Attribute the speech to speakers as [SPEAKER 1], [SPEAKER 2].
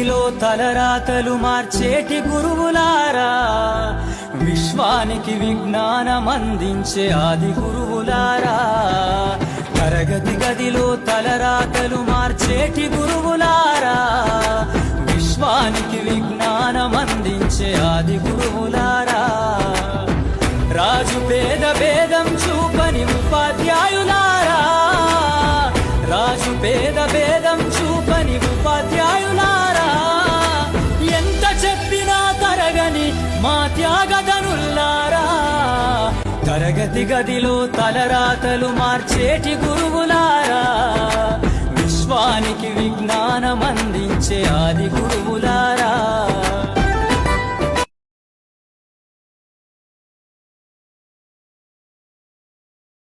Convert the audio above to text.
[SPEAKER 1] గదిలో తలరాతలు మార్చేటి గురువులారా, విశ్వానికి విజ్ఞానమందించే ఆది గురువులారా. తరగతి గదిలో తలరాతలు మార్చేటి గురువులారా, విశ్వానికి విజ్ఞానమందించే ఆది గురువులారా. రాజు పేద భేదం చూపని ఉపాధ్యాయులారా, రాజు పేద భేదం చూపని ఉపాధ్యాయులారా. ఎంత చెప్పినా తరగని మా త్యాగధనుల్లారా, తరగతి గదిలో తలరాతలు మార్చేటి గురువులారా, విశ్వానికి విజ్ఞానమందించే ఆది గురువులారా.